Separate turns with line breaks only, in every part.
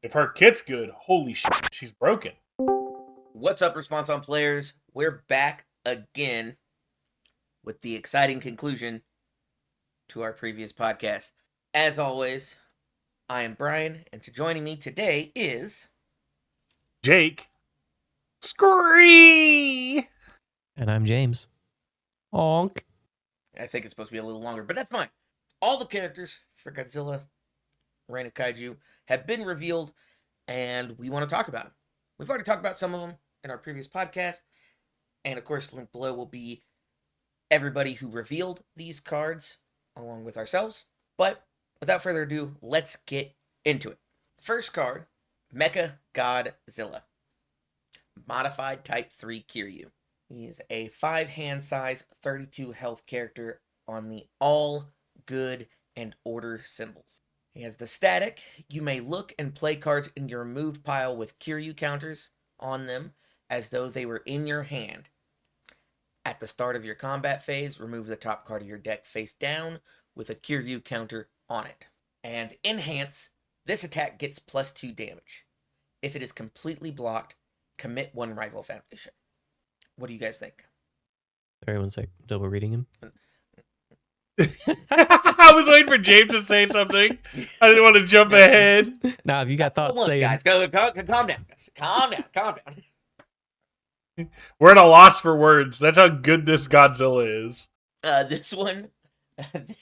If her kit's good, holy shit, she's broken.
What's up, Response on Players? We're back again with the exciting conclusion to our previous podcast. As always, I am Brian, and joining me today is
Jake. Scree!
And I'm James. Honk.
I think it's supposed to be a little longer, but that's fine. All the characters for Godzilla, Reign of Kaiju, have been revealed, and we want to talk about them. We've already talked about some of them in our previous podcast, and of course, linked below will be everybody who revealed these cards, along with ourselves. But without further ado, let's get into it. First card, Mechagodzilla. Modified Type 3 Kiryu. He is a 5-hand size, 32 health character on the all, good, and order symbols. He has the static. You may look and play cards in your removed pile with Kiryu counters on them as though they were in your hand. At the start of your combat phase, remove the top card of your deck face down with a Kiryu counter on it. And enhance, this attack gets +2 damage. If it is completely blocked, commit 1 rival foundation. What do you guys think?
Sorry, one sec. Double reading him.
I was waiting for James to say something. I didn't want to jump ahead.
Nah, if you got thoughts, say
guys, calm down, guys. Calm down.
We're at a loss for words. That's how good this Godzilla is.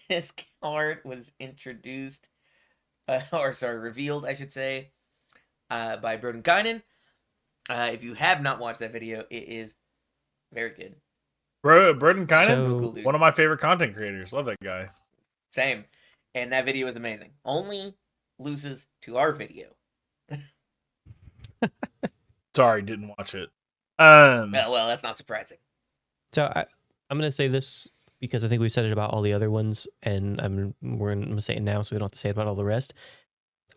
This card was introduced, revealed, I should say, by Rodan. If you have not watched that video, it is very good.
Rodan,
So-
one of my favorite content creators. Love that guy.
Same. And that video is amazing. Only loses to our video.
Sorry, didn't watch it.
Well, that's not surprising.
So I'm going to say this because I think we said it about all the other ones, and we're going to say it now so we don't have to say it about all the rest.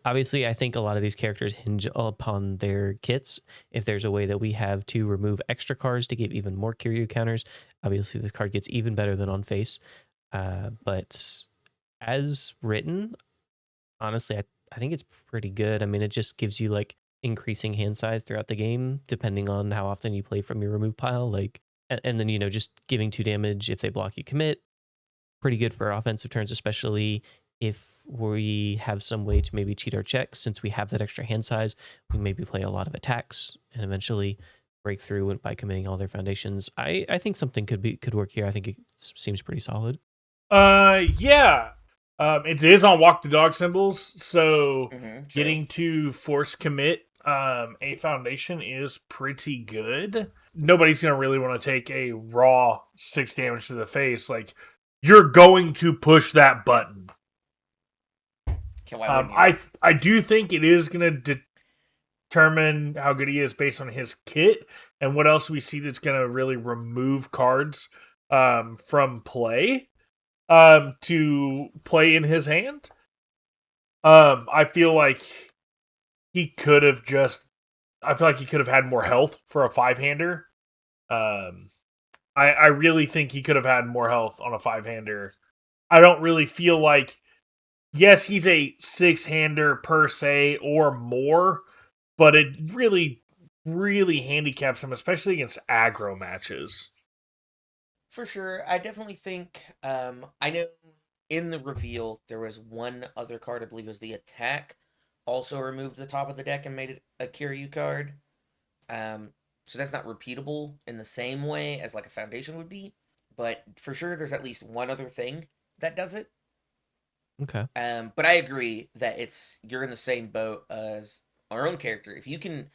Obviously, I think a lot of these characters hinge upon their kits. If there's a way that we have to remove extra cards to give even more Kiryu counters, obviously this card gets even better than on face. But as written, honestly, I think it's pretty good. I mean, it just gives you like increasing hand size throughout the game, depending on how often you play from your remove pile. Like, and then, just giving 2 damage if they block, you commit. Pretty good for offensive turns, especially if we have some way to maybe cheat our checks. Since we have that extra hand size, we maybe play a lot of attacks and eventually break through by committing all their foundations. I think something could work here. I think it seems pretty solid.
Yeah. It is on walk the dog symbols, so getting to force commit a foundation is pretty good. Nobody's gonna really want to take a raw 6 damage to the face. Like, you're going to push that button. I do think it is going to determine how good he is based on his kit and what else we see that's going to really remove cards from play to play in his hand. I feel like he could have had more health for a 5-hander. I really think he could have had more health on a 5-hander. I don't really feel like, yes, he's a 6-hander per se or more, but it really, really handicaps him, especially against aggro matches.
For sure. I definitely think, I know in the reveal, there was one other card, I believe it was the attack, also removed the top of the deck and made it a Kiryu card. So that's not repeatable in the same way as like a foundation would be, but for sure there's at least one other thing that does it.
Okay.
But I agree that you're in the same boat as our own character. If you can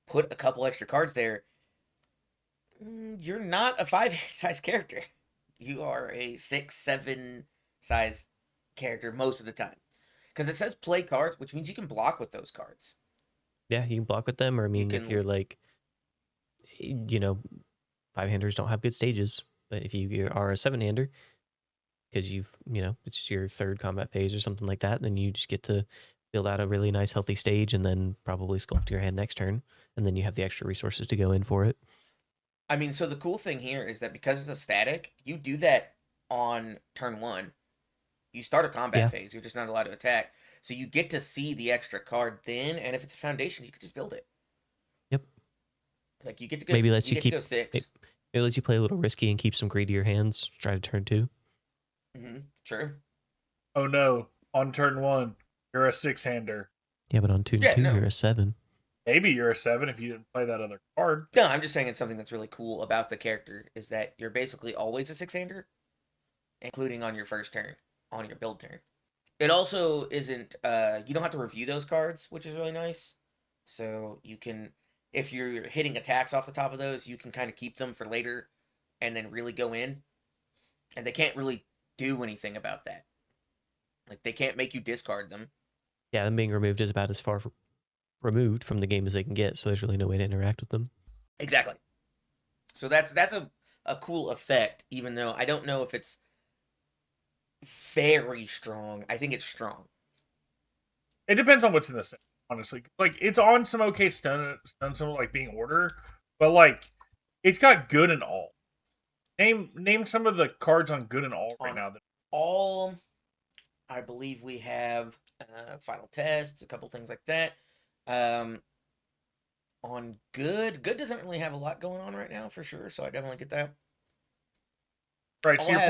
put a couple extra cards there, you're not a 5-hand size character. You are a 6-7 size character most of the time. Because it says play cards, which means you can block with those cards.
Yeah, you can block with them, or I mean, if you're like, 5-handers don't have good stages, but if you are a 7-hander, because it's your 3rd combat phase or something like that, then you just get to build out a really nice healthy stage and then probably sculpt your hand next turn, and then you have the extra resources to go in for it.
I mean, so the cool thing here is that because it's a static, you do that on turn 1, You start a combat
Yeah.
phase. You're just not allowed to attack. So you get to see the extra card then, and if it's a foundation, you can just build it.
Yep.
Like you get to go.
Maybe lets you
get
keep
to go 6.
It lets you play a little risky and keep some greedier hands. Try to turn 2.
True.
Oh no! On turn 1, you're a 6-hander.
Yeah, but on turn
Yeah,
2,
no.
you're a 7.
Maybe you're a 7 if you didn't play that other card.
No, I'm just saying it's something that's really cool about the character is that you're basically always a 6-hander, including on your first turn, on your build turn. It also isn't. You don't have to review those cards, which is really nice. So you can, if you're hitting attacks off the top of those, you can kind of keep them for later, and then really go in. And they can't really do anything about that. Like they can't make you discard them.
Yeah, them being removed is about as far removed from the game as they can get, so there's really no way to interact with them.
Exactly. So that's a cool effect, even though I don't know if it's very strong. I think it's strong.
It depends on what's in the set, honestly. Like, it's on some okay stun some like being order, but like, it's got good and all. Name some of the cards on good and all right now.
All, I believe we have final tests, a couple things like that. On good doesn't really have a lot going on right now for sure, so I definitely get that.
Right, so you're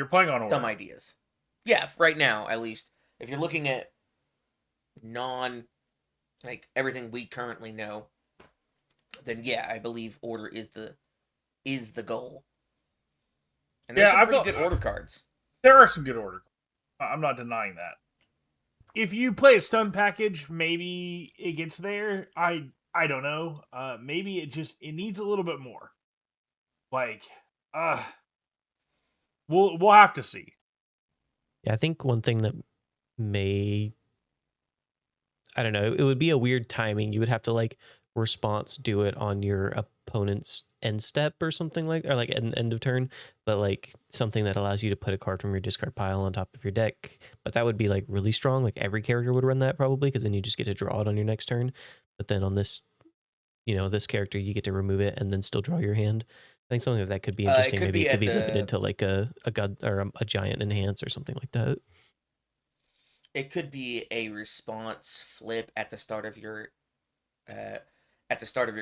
playing on order.
Some ideas. Yeah, right now at least. If you're looking at like everything we currently know, then yeah, I believe order is the goal. And there's some pretty good order cards.
There are some good order cards. I'm not denying that. If you play a stun package, maybe it gets there. I don't know. Maybe it needs a little bit more. Like, we'll have to see.
Yeah, I think one thing that I don't know, it would be a weird timing. You would have to like response do it on your opponent's end step or something or like end of turn, but like something that allows you to put a card from your discard pile on top of your deck. But that would be like really strong. Like every character would run that probably, because then you just get to draw it on your next turn. But then on this, this character, you get to remove it and then still draw your hand. I think something that could be interesting. Maybe it could be limited to like a god or a giant enhance or something like that.
It could be a response flip at the start of your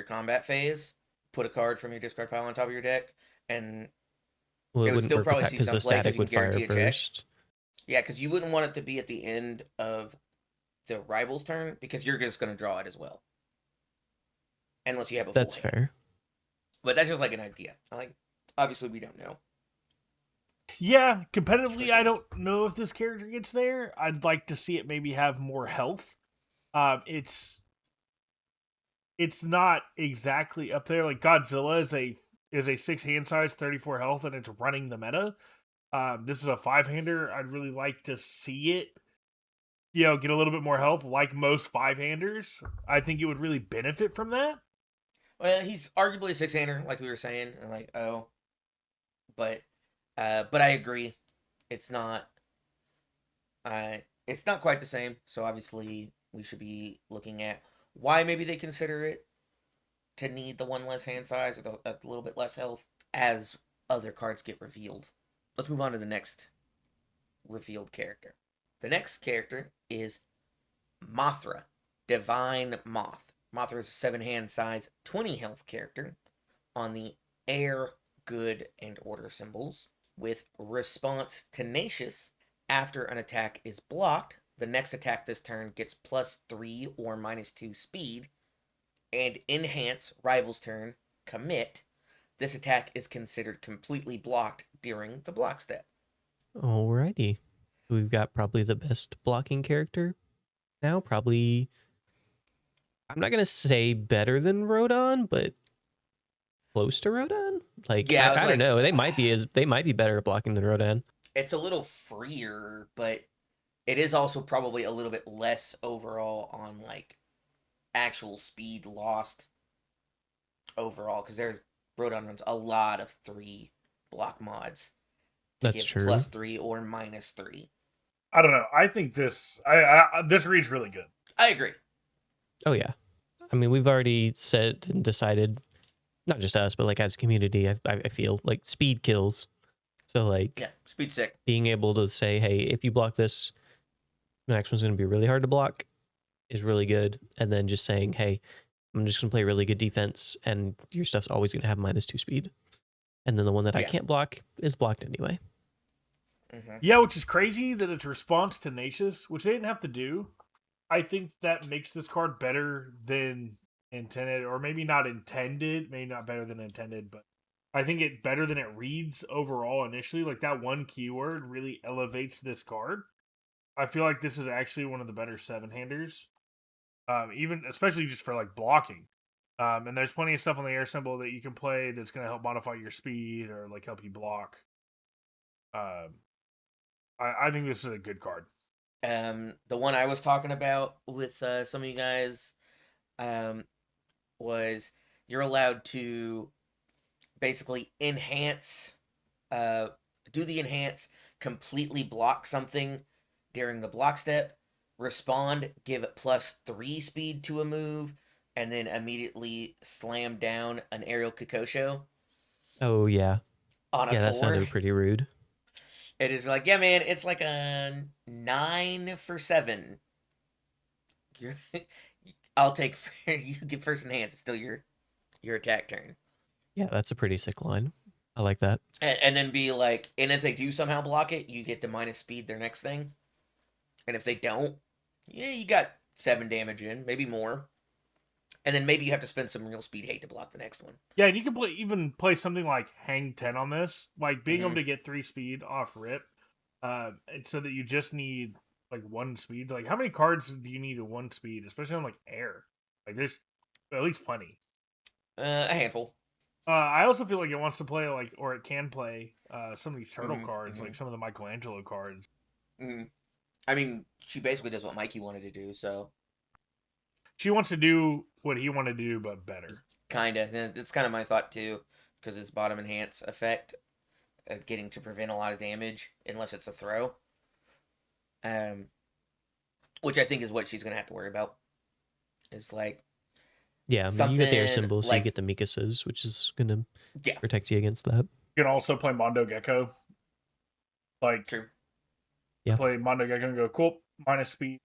combat phase. Put a card from your discard pile on top of your deck, and
Well,
it would still probably see
because
some
the
play
static
because you
would
can
fire
guarantee a check.
first.
Yeah, because you wouldn't want it to be at the end of the rival's turn because you're just going to draw it as well, unless you have a.
That's
full hand.
fair.
But that's just like an idea. Like, obviously, we don't know.
Yeah, competitively,
Sure.
I don't know if this character gets there. I'd like to see it maybe have more health. It's not exactly up there. Like Godzilla is a 6 hand size, 34 health, and it's running the meta. This is a 5-hander. I'd really like to see it, get a little bit more health, like most 5-handers. I think it would really benefit from that.
Well, he's arguably a 6-hander, like we were saying, and like but I agree, it's not quite the same. So obviously, we should be looking at why maybe they consider it to need the one less hand size or a little bit less health as other cards get revealed. Let's move on to the next revealed character. The next character is Mothra, Divine Moth. Mothra is a 7-hand size, 20 health character on the air, good, and order symbols with response tenacious. After an attack is blocked, the next attack this turn gets +3 or -2 speed, and enhance rival's turn, commit. This attack is considered completely blocked during the block step.
Alrighty. We've got probably the best blocking character now. Probably, I'm not going to say better than Rodan, but close to Rodan. Like,
Yeah,
I don't know. They might be better at blocking than Rodan.
It's a little freer, but it is also probably a little bit less overall on like actual speed lost overall, because Rodan runs a lot of 3 block mods.
That's true.
+3 or -3.
I don't know. I think this this reads really good.
I agree.
Oh yeah. I mean, we've already said and decided, not just us, but like as a community, I feel like speed kills. So like
Yeah, speed sick.
being able to say, hey, if you block this, the next one's going to be really hard to block is really good. And then just saying, hey, I'm just going to play really good defense and your stuff's always going to have -2 speed. And then the one that I
Yeah.
can't block is blocked anyway.
Mm-hmm.
Yeah, which is crazy that it's response tenacious, which they didn't have to do. I think that makes this card better than intended, or maybe not intended, maybe not better than intended, but I think it better than it reads overall initially. Like that one keyword really elevates this card. I feel like this is actually one of the better 7-handers. Even especially just for like blocking. And there's plenty of stuff on the air symbol that you can play that's gonna help modify your speed or like help you block. I think this is a good card.
The one I was talking about with some of you guys was you're allowed to basically enhance, do the enhance, completely block something during the block step, respond, give it +3 speed to a move, and then immediately slam down an aerial Kikosho
Oh, yeah.
on a
Yeah, that
4.
sounded pretty rude.
It is like, yeah, man, it's like a 9 for 7. You're, I'll take. You get first enhance. It's still your attack turn.
Yeah, that's a pretty sick line. I like that.
And then be like, and if they do somehow block it, you get to minus speed their next thing. And if they don't, yeah, you got 7 damage in, maybe more. And then maybe you have to spend some real speed hate to block the next one.
Yeah, and you can even play something like Hang 10 on this, like being
Mhm.
able to get 3 speed off rip, so that you just need like 1 speed. Like, how many cards do you need at 1 speed, especially on like air? Like, there's at least plenty.
A handful.
I also feel like it wants to play like, or it can play some of these turtle
Mhm,
cards,
mhm.
like some of the Michelangelo cards.
Mm. I mean, she basically does what Mikey wanted to do, so
She wants to do what he wanted to do, but better.
kind of. It's kind of my thought too, because it's bottom enhance effect, getting to prevent a lot of damage unless it's a throw. Which I think is what she's gonna have to worry about. Is like,
Yeah, I mean, you get the air
something
symbol, so
like,
you get the Mikases, which is going to
yeah,
protect you against that.
You can also play Mondo Gecko. Like,
true.
Yeah.
play Mondo Gecko and go, cool, minus speed,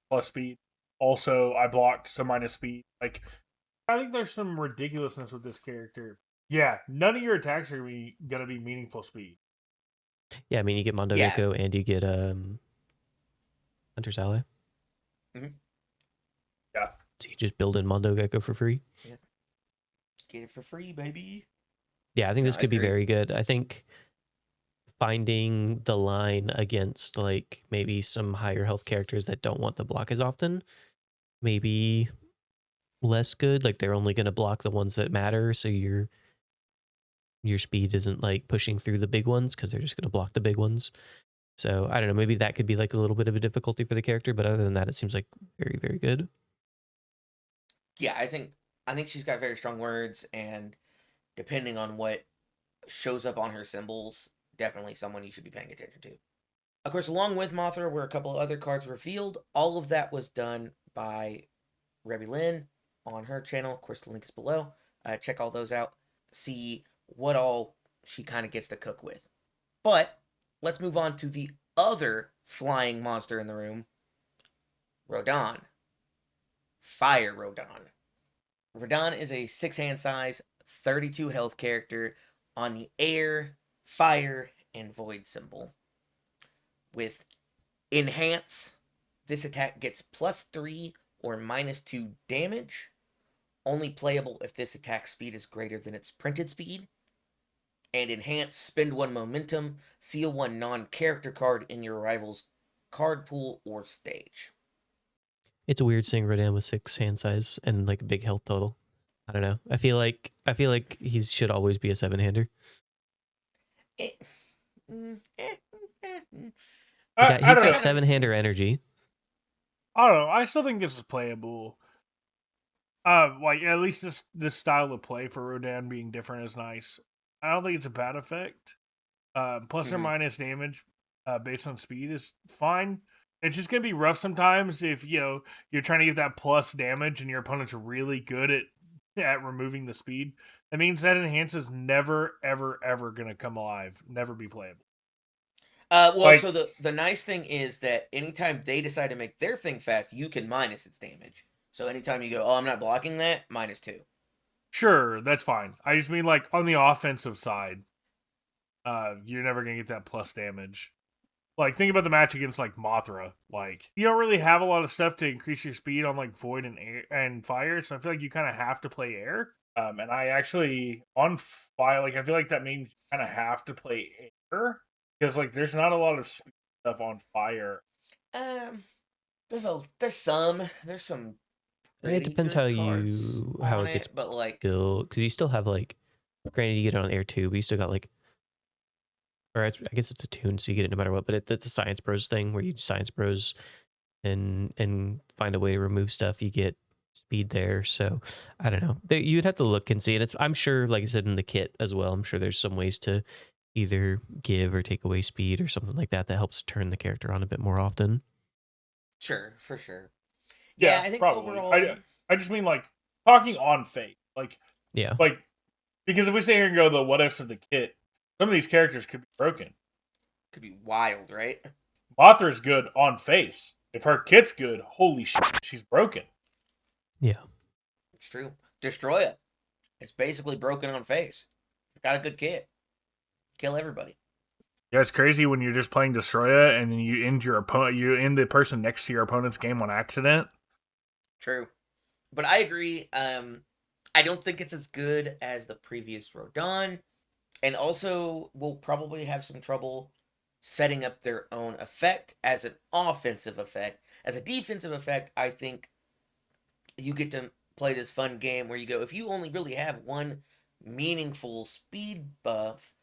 plus speed. Also, I blocked, so minus speed. Like, I think there's some ridiculousness with this character. Yeah, none of your attacks are gonna be meaningful speed.
Yeah, I mean, you get Mondo
Yeah.
Gecko and you get Hunter's Ally.
Mhm.
Yeah.
So you just build in Mondo Gecko for free.
Get it for free, baby.
Yeah, I think
No,
this
I
could be
agree.
very good. I think finding the line against like maybe some higher health characters that don't want to block as often, maybe less good. Like they're only going to block the ones that matter, so your speed isn't like pushing through the big ones because they're just going to block the big ones. So I don't know. Maybe that could be like a little bit of a difficulty for the character, but other than that, it seems like very, very good.
Yeah, I think she's got very strong words, and depending on what shows up on her symbols, definitely someone you should be paying attention to. Of course, along with Mothra were a couple of other cards revealed. All of that was done by Rebby Lynn on her channel. Of course, the link is below. Check all those out. See what all she kind of gets to cook with. But let's move on to the other flying monster in the room, Rodan. Fire Rodan. Rodan is a 6-hand size, 32 health character on the air, fire, and void symbol. With enhance, this attack gets +3 or -2 damage. Only playable if this attack speed is greater than its printed speed. And enhance, spend 1 momentum, seal 1 non-character card in your rival's card pool or stage.
It's a weird seeing Rodan with 6 hand size and like a big health total. I don't know. I feel like he should always be a 7-hander. He's
I don't know.
got 7-hander energy.
I don't know. I still think this is playable. Like at least this style of play for Rodan being different is nice. I don't think it's a bad effect. Plus or minus damage, based on speed is fine. It's just gonna be rough sometimes if you're trying to get that plus damage and your opponent's really good at at removing the speed, that means that enhance is never, ever, ever going to come alive, never be playable.
So the nice thing is that anytime they decide to make their thing fast, you can minus its damage. So anytime you go, oh, I'm not blocking that, -2.
Sure, that's fine. I just mean like on the offensive side, you're never gonna get that plus damage. Like think about the match against like Mothra. Like you don't really have a lot of stuff to increase your speed on like void and air and fire, so I feel like you kind of have to play air. And I actually on fire, like I feel like that means you kind of have to play air because like there's not a lot of speed stuff on fire.
There's some.
It depends how it gets
but like
built, because you still have like, granted you get it on air too, but you still got like, or I guess it's a tune, so you get it no matter what. But it's a Science Bros thing where you Science Bros and find a way to remove stuff. You get speed there, so I don't know. You'd have to look and see, and I'm sure, like I said, in the kit as well, I'm sure there's some ways to either give or take away speed or something like that helps turn the character on a bit more often.
Sure, for sure.
Yeah, I think probably. Overall, I just mean like talking on fate, like because if we sit here and go the what ifs of the kit, some of these characters could be broken,
could be wild, right?
Mothra's good on face. If her kit's good, holy shit, she's broken.
Yeah,
it's true. Destroya, it's basically broken on face. Got a good kit, kill everybody.
Yeah, it's crazy when you're just playing Destroya and then you end the person next to your opponent's game on accident.
True. But I agree. I don't think it's as good as the previous Rodan. And also, we'll probably have some trouble setting up their own effect as an offensive effect. As a defensive effect, I think you get to play this fun game where you go, if you only really have one meaningful speed buff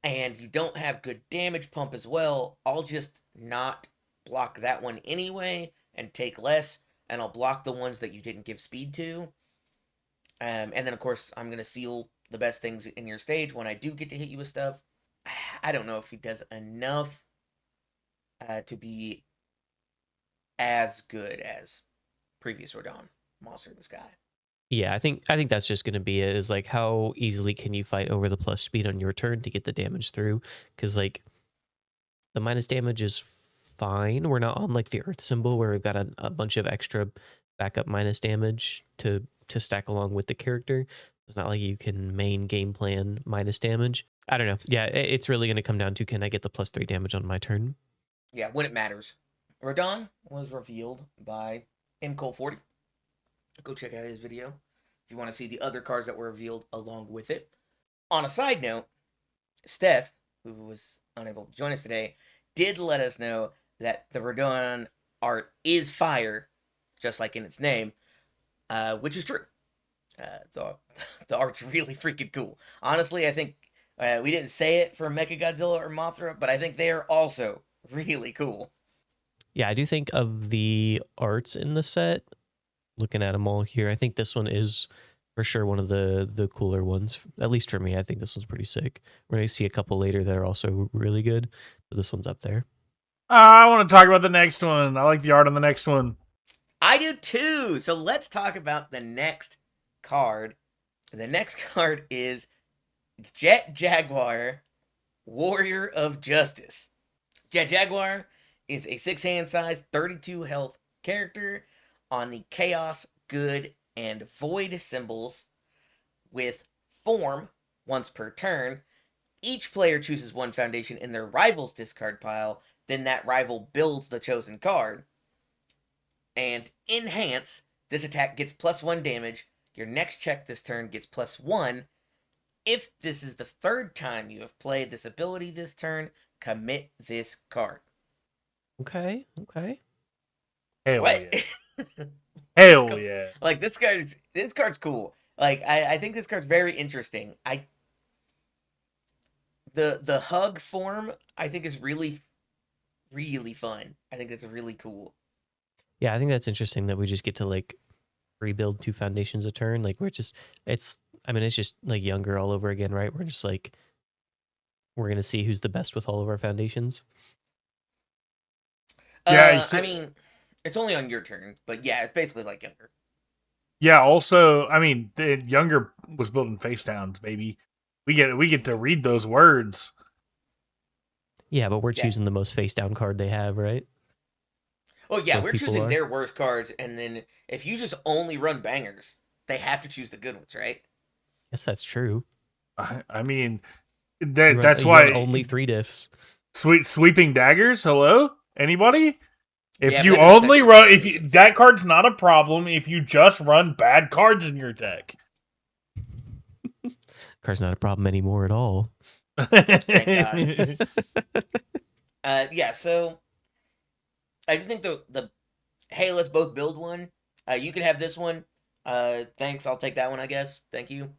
and you don't have good damage pump as well, I'll just not block that one anyway and take less, and I'll block the ones that you didn't give speed to. And then, of course, I'm going to seal the best things in your stage when I do get to hit you with stuff. I don't know if he does enough to be as good as previous Rodan, Monster in the Sky.
Yeah, I think that's just going to be it, is like how easily can you fight over the plus speed on your turn to get the damage through, because like the minus damage is fine. We're not on like the earth symbol where we've got a bunch of extra backup minus damage to stack along with the character. It's not like you can main game plan minus damage. I don't know. Yeah, it's really going to come down to, can I get the +3 damage on my turn?
Yeah, when it matters. Rodan was revealed by MCole40. Go check out his video if you want to see the other cards that were revealed along with it. On a side note, Steph, who was unable to join us today, did let us know that the Rodan art is fire, just like in its name, which is true. The art's really freaking cool. Honestly, I think we didn't say it for Mechagodzilla or Mothra, but I think they are also really cool.
Yeah, I do think of the arts in the set, looking at them all here, I think this one is for sure one of the cooler ones, at least for me. I think this one's pretty sick. We're going to see a couple later that are also really good, but this one's up there.
I want to talk about the next one. I like the art on the next one.
I do too. So let's talk about the next card. The next card is Jet Jaguar, Warrior of Justice. Jet Jaguar is a 6-hand size, 32 health character on the Chaos, Good, and Void symbols with form once per turn. Each player chooses one foundation in their rival's discard pile, then that rival builds the chosen card. And enhance, this attack gets +1 damage. Your next check this turn gets +1. If this is the third time you have played this ability this turn, commit this card.
Okay.
Hell yeah. Hell yeah.
Like, this card's cool. Like, I think this card's very interesting. The hug form, I think, is really, really fun. I think that's really cool.
Yeah, I think that's interesting that we just get to like rebuild 2 foundations a turn. Like it's just like younger all over again, right? We're just like, we're going to see who's the best with all of our foundations.
Yeah, I mean, it's only on your turn, but yeah, it's basically like younger.
Yeah. Also, I mean, the younger was building face downs, baby. We get to read those words.
Yeah, but we're
Yeah.
choosing the most face down card they have, right?
Oh yeah,
Both
we're
people
choosing
are.
their worst cards, and then if you just only run bangers, they have to choose the good ones, right?
Yes, that's true.
I mean, that's
You run
why
only 3 diffs.
sweeping daggers. Hello, anybody? If
Yeah, but
you
that doesn't
only
affect
run,
your
if you,
patience.
that card's not a problem. If you just run bad cards in your deck.
Card's not a problem anymore at all.
Thank God. Yeah, so I do think the hey, let's both build one. You can have this one. Thanks, I'll take that one, I guess. Thank you.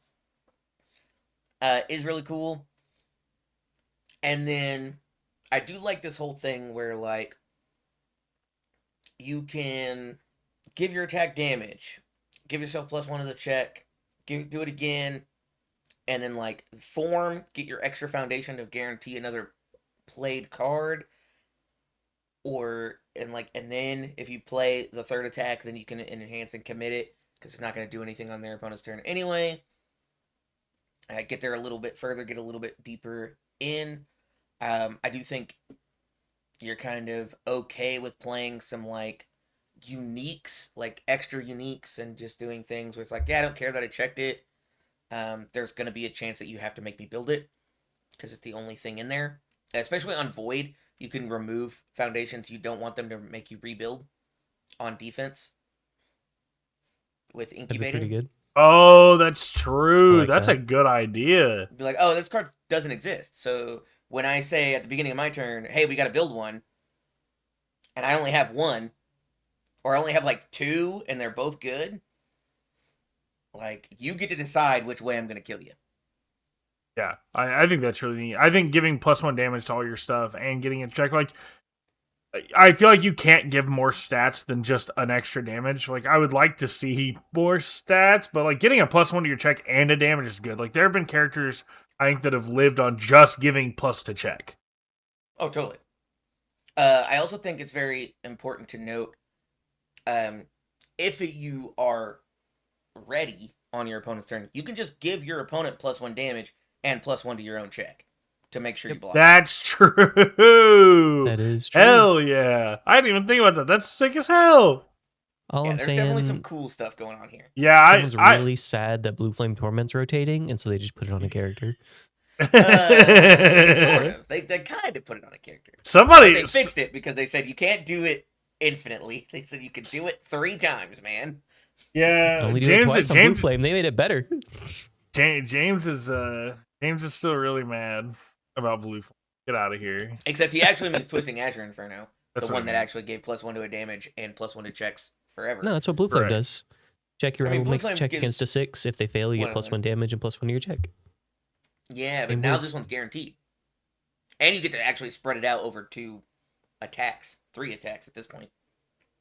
Is really cool. And then I do like this whole thing where like you can give your attack damage, give yourself +1 to the check, do it again, and then like form, get your extra foundation to guarantee another played card, and then if you play the third attack, then you can enhance and commit it because it's not going to do anything on their opponent's turn anyway. Get there a little bit further, get a little bit deeper in. I do think you're kind of okay with playing some like uniques, like extra uniques, and just doing things where it's like, yeah, I don't care that I checked it. There's going to be a chance that you have to make me build it because it's the only thing in there. Especially on Void, you can remove foundations you don't want them to make you rebuild on defense with
That'd be pretty
incubating.
good.
Oh, that's
I
true.
like
That's a
that.
good idea.
Be like, oh, this card doesn't exist. So when I say at the beginning of my turn, hey, we got to build one, and I only have one, or I only have like two, and they're both good, like you get to decide which way I'm going to kill you.
Yeah, I think that's really neat. I think giving +1 damage to all your stuff and getting a check, like, I feel like you can't give more stats than just an extra damage. Like, I would like to see more stats, but like getting a +1 to your check and a damage is good. Like, there have been characters I think that have lived on just giving plus to check.
Oh, totally. I also think it's very important to note, if you are ready on your opponent's turn, you can just give your opponent +1 damage and +1 to your own check to make sure you block.
That's true.
That is true.
Hell yeah. I didn't even think about that. That's sick as hell.
All
Yeah,
I'm
there's definitely some
saying,
cool stuff going on here.
Yeah,
someone's really sad that Blue Flame Torment's rotating, and so they just put it on a character.
Sort of. They kind of put it on a character. But
Somebody
they fixed it because they said you can't do it infinitely. They said you can do it 3 times, man.
Yeah,
Only do it twice on Blue Flame. They made it better.
James is still really mad about Blue Flame. Get out of here.
Except he actually means Twisting Azure Inferno,
That's
the
what I
one that
mean.
actually gave +1 to a damage and +1 to checks forever.
No, that's what Blue Flame
Correct.
does. Check your
I mean,
rival
Blue
makes a
Flame
check against a
gives
6. If they fail, you
one
get
of
+1
them.
damage and +1 to your check.
Yeah, but
Same
now
works.
this one's guaranteed. And you get to actually spread it out over 2 attacks, 3 attacks at this point.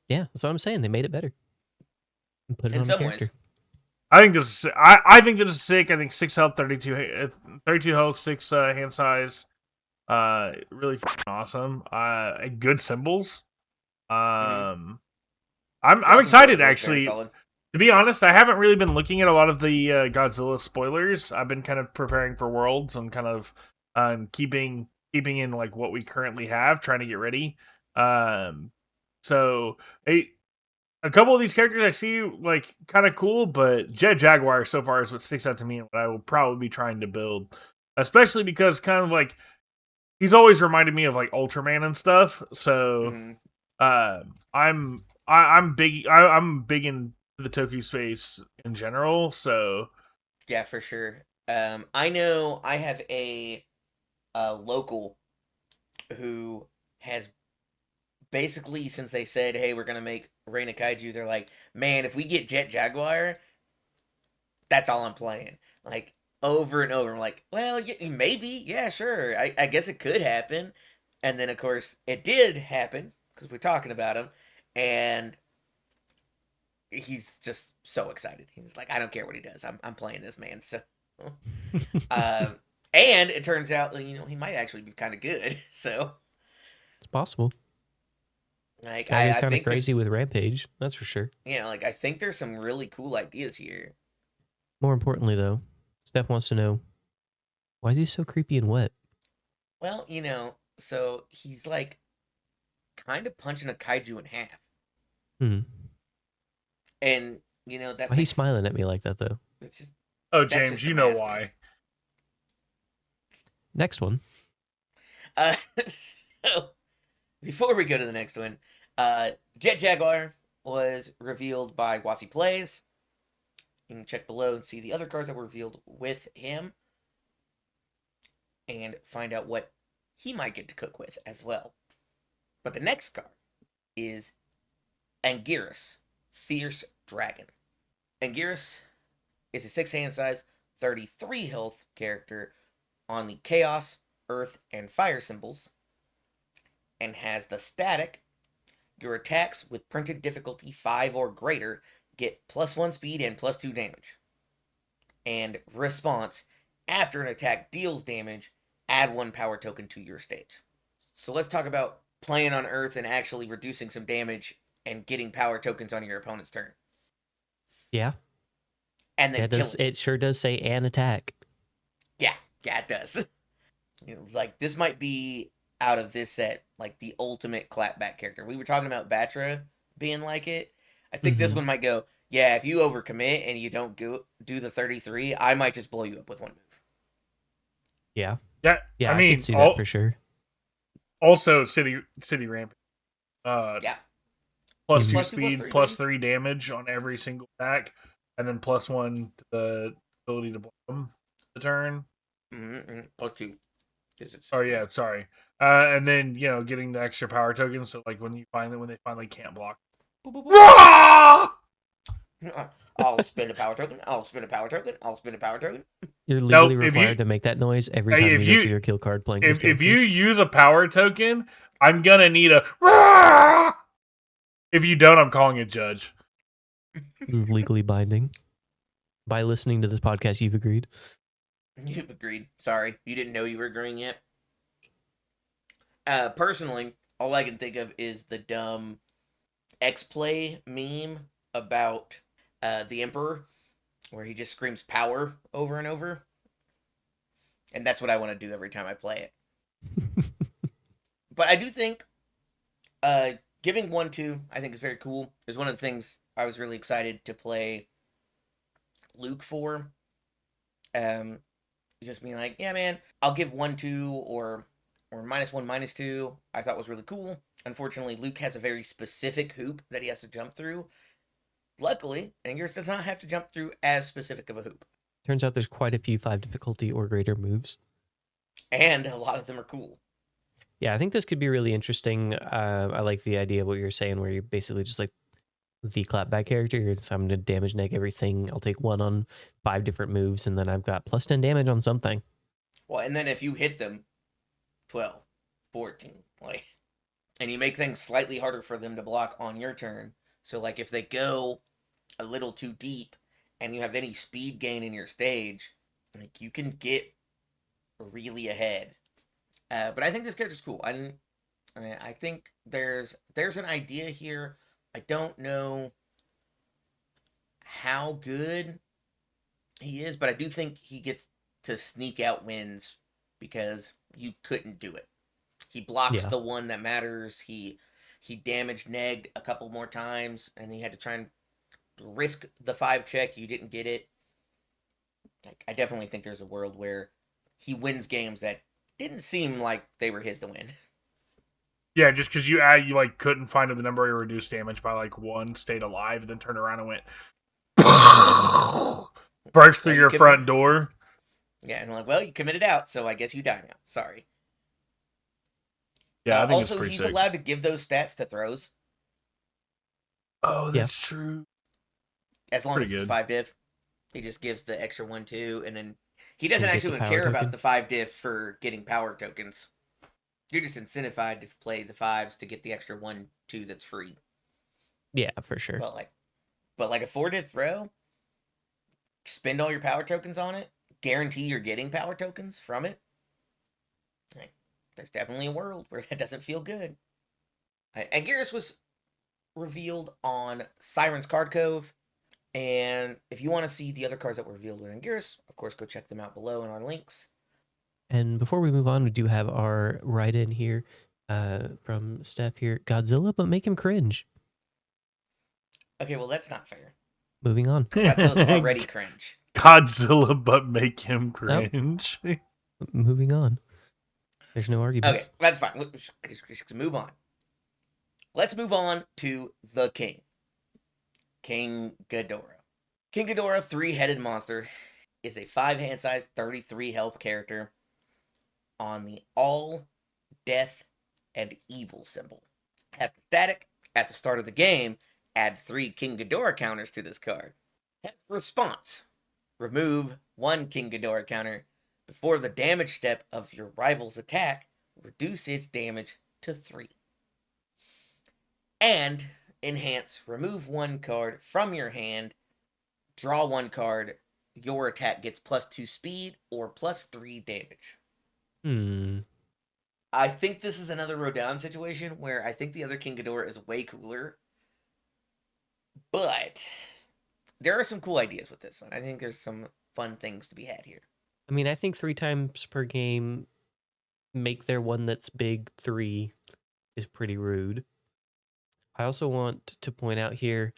Yeah, that's what I'm saying. They made it better. And put it
In
on a
some
character.
ways.
I think this is I think this is sick. I think 6 health, 32 health, 6 hand size. Really awesome. Good symbols. I'm excited actually. To be honest, I haven't really been looking at a lot of the Godzilla spoilers. I've been kind of preparing for Worlds and kind of keeping in like what we currently have, trying to get ready. So a couple of these characters I see like kind of cool, but Jaguar so far is what sticks out to me and what I will probably be trying to build, especially because kind of like he's always reminded me of like Ultraman and stuff. So I'm big in the Toku space in general. So
Yeah, for sure. I know I have a local who has basically, since they said, hey, we're going to make Reign of Kaiju, they're like, man, if we get Jet Jaguar, that's all I'm playing. Like, over and over. I'm like, well, maybe. Yeah, sure. I guess it could happen. And then, of course, it did happen because we're talking about him. And he's just so excited. He's like, I don't care what he does. I'm playing this man. So, and it turns out, he might actually be kind of good. So
It's possible.
Like
That is
I
kind of
think
crazy
there's,
with Rampage, that's for sure.
like I think there's some really cool ideas here.
More importantly, though, Steph wants to know, why is he so creepy and wet?
Well, so he's like kind of punching a kaiju in half,
Hmm.
and that
Why he
makes
smiling at me like that, though?
it's just
Oh,
that's
James,
just
you
a
know
mask, man.
why.
Next one.
Uh, so before we go to the next one, Jet Jaguar was revealed by Wasi Plays. You can check below and see the other cards that were revealed with him, and find out what he might get to cook with as well. But the next card is Anguirus, Fierce Dragon. Anguirus is a 6-hand size, 33 health character on the Chaos, Earth, and Fire symbols, and has the static. Your attacks with printed difficulty 5 or greater get +1 speed and +2 damage. And response, after an attack deals damage, add 1 power token to your stage. So let's talk about playing on Earth and actually reducing some damage and getting power tokens on your opponent's turn.
Yeah.
And then
It sure does say an attack.
Yeah, it does. Like, this might be, out of this set, like the ultimate clapback character. We were talking about Batra being like it. I think this one might go, yeah, if you overcommit and you don't do the 33, I might just blow you up with 1 move.
Yeah.
Yeah,
Yeah,
I mean,
could see that for sure.
Also, City Ramp.
Yeah.
Plus
Mhm.
2
Plus 2,
speed,
plus 3,
+3 damage on every single attack, and then +1 to the ability to blow them the turn.
+2.
Oh yeah, sorry. And then getting the extra power tokens. So like when they finally can't block.
I'll spend a power token. I'll spend a power token. I'll spend a power token.
You're legally
Nope,
required to make that noise every
Hey,
time
if
you go
you-
through your kill card playing this
If
character.
you use a power token, I'm gonna need a. If you don't, I'm calling a judge.
Legally binding. By listening to this podcast, you've agreed.
You've agreed. Sorry, you didn't know you were agreeing yet. Personally, all I can think of is the dumb X-Play meme about the Emperor, where he just screams power over and over. And that's what I want to do every time I play it. But I do think giving 1-2, I think, is very cool. It's one of the things I was really excited to play Luke for. Just being like, yeah, man, I'll give 1-2 or -1, -2. I thought was really cool. Unfortunately, Luke has a very specific hoop that he has to jump through. Luckily, Anguirus does not have to jump through as specific of a hoop.
Turns out there's quite a few 5 difficulty or greater moves.
And a lot of them are cool.
Yeah, I think this could be really interesting. I like the idea of what you're saying, where you're basically just like the clapback character. So I'm going to damage neg everything. I'll take 1 on 5 different moves, and then I've got +10 damage on something.
Well, and then if you hit them, 12, 14, and you make things slightly harder for them to block on your turn. So, like, if they go a little too deep and you have any speed gain in your stage, like, you can get really ahead. But I think this character's cool. I think there's an idea here. I don't know how good he is, but I do think he gets to sneak out wins because you couldn't do it. He blocks the one that matters. He damaged negged a couple more times, and he had to try and risk the 5 check. You didn't get it. I definitely think there's a world where he wins games that didn't seem like they were his to win.
Yeah, just because you couldn't find the number of reduced damage by 1, stayed alive, and then turned around and went burst through your front door.
Yeah, and well, you committed out, so I guess you die now. Sorry.
Yeah, I think
also, he's
sick.
allowed to give those stats to throws.
Oh, that's true.
As long as it's 5 div. He just gives the extra 1-2, and then he doesn't actually even care about the 5 div for getting power tokens. You're just incentivized to play the 5s to get the extra 1-2 that's free.
Yeah, for sure.
But like a 4 div throw, spend all your power tokens on it, guarantee you're getting power tokens from it. There's definitely a world where that doesn't feel good. Anguirus was revealed on Siren's Card Cove. And if you want to see the other cards that were revealed with Anguirus, of course, go check them out below in our links.
And before we move on, we do have our write-in here from Steph here. Godzilla, but make him cringe.
Okay, well, that's not fair.
Moving on.
Godzilla's already cringe.
Godzilla, but make him cringe.
Moving on. There's no arguments.
Okay, that's fine. We should move on. Let's move on to the king. King Ghidorah. King Ghidorah, 3-headed monster, is a 5-hand size, 33 health character on the all, death, and evil symbol. Has static at the start of the game. Add 3 King Ghidorah counters to this card. Has response. Remove 1 King Ghidorah counter before the damage step of your rival's attack. Reduce its damage to 3. And enhance, remove 1 card from your hand, draw 1 card, your attack gets +2 speed or +3 damage. I think this is another Rodan situation where I think the other King Ghidorah is way cooler. But there are some cool ideas with this one. I think there's some fun things to be had here.
I mean, I think 3 times per game, make their one that's big 3 is pretty rude. I also want to point out here,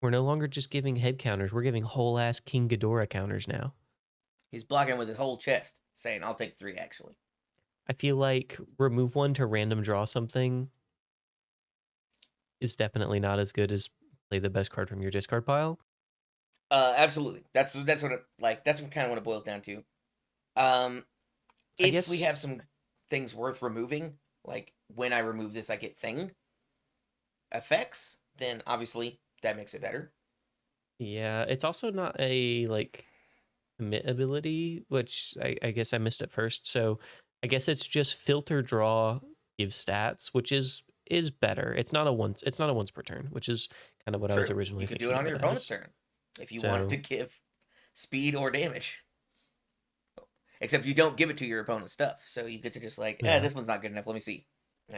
we're no longer just giving head counters. We're giving whole-ass King Ghidorah counters now.
He's blocking with his whole chest, saying, I'll take 3, actually.
I feel like remove 1 to random draw something is definitely not as good as play the best card from your discard pile.
Absolutely. That's what it, like. That's kind of what it boils down to. If we have some things worth removing, like when I remove this, I get thing effects, then obviously that makes it better.
Yeah, it's also not a like commit ability, which I guess I missed at first. So I guess it's just filter draw, give stats, which is better. It's not a once per turn, which is kind of what I was originally thinking.
You could do it on your opponent's turn if you wanted to give speed or damage. Except you don't give it to your opponent's stuff, so you get to just like, this one's not good enough. Let me see.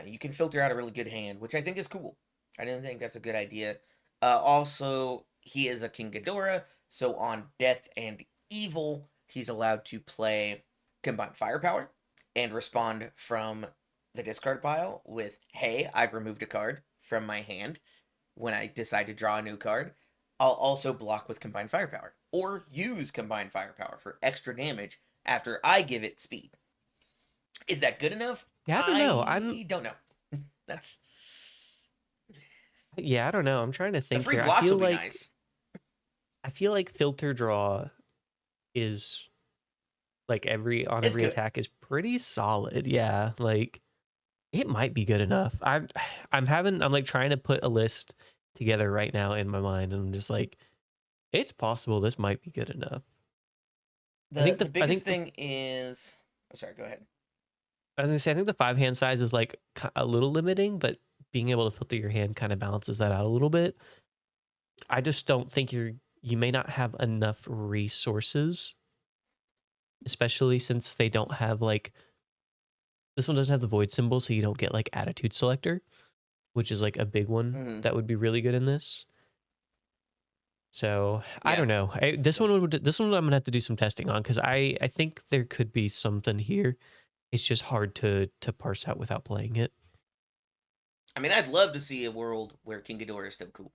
You can filter out a really good hand, which I think is cool. I didn't think that's a good idea. Also, he is a King Ghidorah, so on Death and Evil, he's allowed to play Combined Firepower and respond from the discard pile with, hey, I've removed a card from my hand when I decide to draw a new card. I'll also block with Combined Firepower, or use Combined Firepower for extra damage after I give it speed. Is that good enough?
Yeah, I don't know.
I don't know. That's...
Yeah, I don't know. I'm trying to think
the free
here.
blocks will be nice.
I feel like filter draw is like every attack is pretty solid. Yeah, like it might be good enough. I'm like trying to put a list together right now in my mind, and I'm just like, it's possible this might be good enough.
The biggest thing is... Oh, sorry, go ahead.
I was gonna say, I think the 5-hand size is like a little limiting, but being able to filter your hand kind of balances that out a little bit. I just don't think you may not have enough resources, especially since they don't have like, this one doesn't have the void symbol, so you don't get like attitude selector, which is like a big one that would be really good in this. So I don't know. This one I'm gonna have to do some testing on, because I think there could be something here. It's just hard to parse out without playing it.
I mean, I'd love to see a world where King Ghidorah is still cool,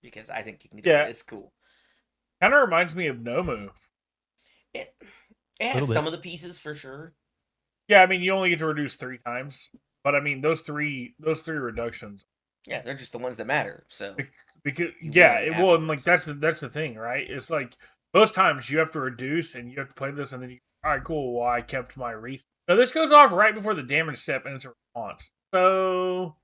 because I think King Ghidorah is cool.
Kind of reminds me of Nomu.
It has some of the pieces for sure.
Yeah, I mean, you only get to reduce 3 times, but I mean those three reductions.
Yeah, they're just the ones that matter. So
because and like that's the thing, right? It's like most times you have to reduce and you have to play this, and then all right, cool. Well, I kept my reset. Now this goes off right before the damage step, and it's a response. So,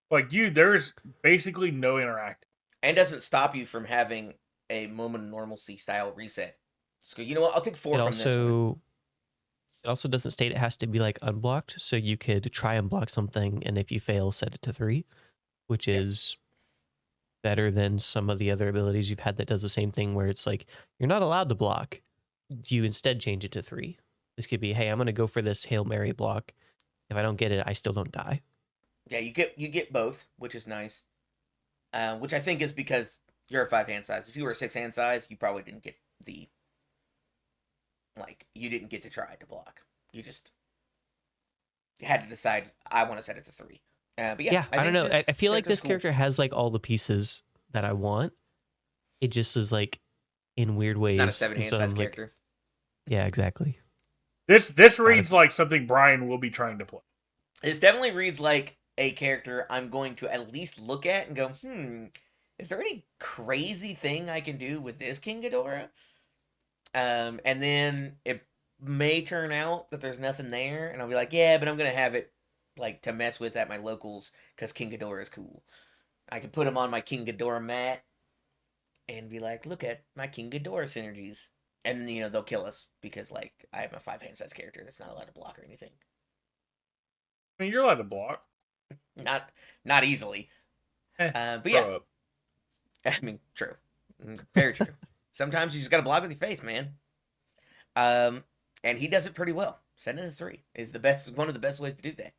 like there's basically no interact,
and doesn't stop you from having a moment of normalcy style reset. So you know what? I'll take 4 from this one.
It also doesn't state it has to be like unblocked, so you could try and block something, and if you fail, set it to 3, which is better than some of the other abilities you've had that does the same thing, where it's like you're not allowed to block. You instead change it to 3. This could be, hey, I'm going to go for this Hail Mary block. If I don't get it, I still don't die.
Yeah, you get both, which is nice. Which I think is because you're a 5 hand size. If you were a 6 hand size, you probably didn't get you didn't get to try to block. You just had to decide, I want to set it to 3. But yeah,
I don't know. I feel like this
cool.
character has like all the pieces that I want. It just is like in weird ways.
It's not a 7 hand size character.
Yeah, exactly.
This reads like something Brian will be trying to play.
This definitely reads like a character I'm going to at least look at and go, is there any crazy thing I can do with this King Ghidorah? And then it may turn out that there's nothing there, and I'll be like, yeah, but I'm gonna have it like to mess with at my locals because King Ghidorah is cool. I can put him on my King Ghidorah mat and be like, look at my King Ghidorah synergies. And then, they'll kill us because like I am a 5 hand size character that's not allowed to block or anything.
I mean, you're allowed to block.
Not easily. But yeah.
Up.
I mean, true. Very true. Sometimes you just gotta block with your face, man. And he does it pretty well. Setting it to 3 is one of the best ways to do that.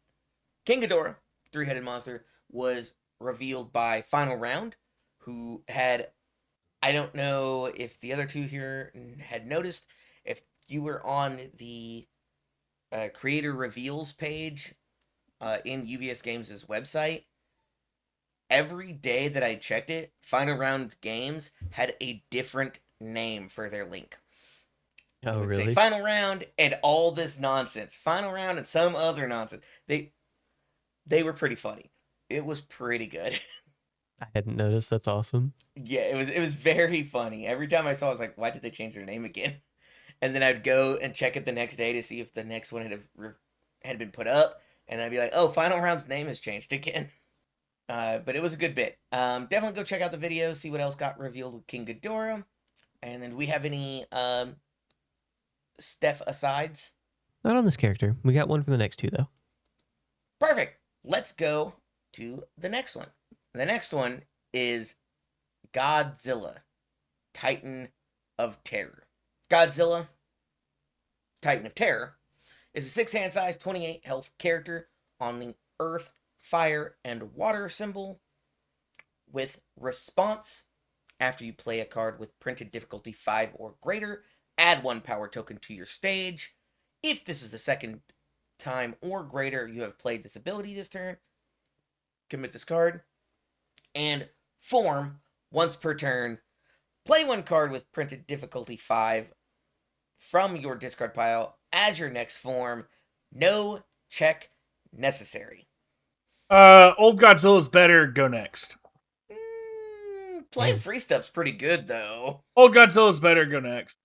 King Ghidorah, 3-headed monster, was revealed by Final Round, who had, I don't know if the other two here had noticed, if you were on the creator reveals page in UVS Games' website, every day that I checked it, Final Round Games had a different name for their link.
Oh, really?
Say Final Round and all this nonsense. Final Round and some other nonsense. They were pretty funny. It was pretty good.
I hadn't noticed. That's awesome.
Yeah, it was very funny. Every time I saw it, I was like, why did they change their name again? And then I'd go and check it the next day to see if the next one had been put up. And I'd be like, oh, Final Round's name has changed again. But it was a good bit. Definitely go check out the video, see what else got revealed with King Ghidorah. And then do we have any Steph asides?
Not on this character. We got one for the next two, though.
Perfect. Let's go to the next one. The next one is Godzilla, Titan of Terror. Godzilla, Titan of Terror, is a 6 hand size, 28 health character on the Earth, Fire, and Water symbol with response. After you play a card with printed difficulty 5 or greater, add 1 power token to your stage. If this is the second time or greater you have played this ability this turn, commit this card. And form once per turn. Play 1 card with printed difficulty 5 from your discard pile as your next form. No check necessary.
Old Godzilla's better. Go next.
Playing free stuff's pretty good, though.
Old Godzilla's better. Go next.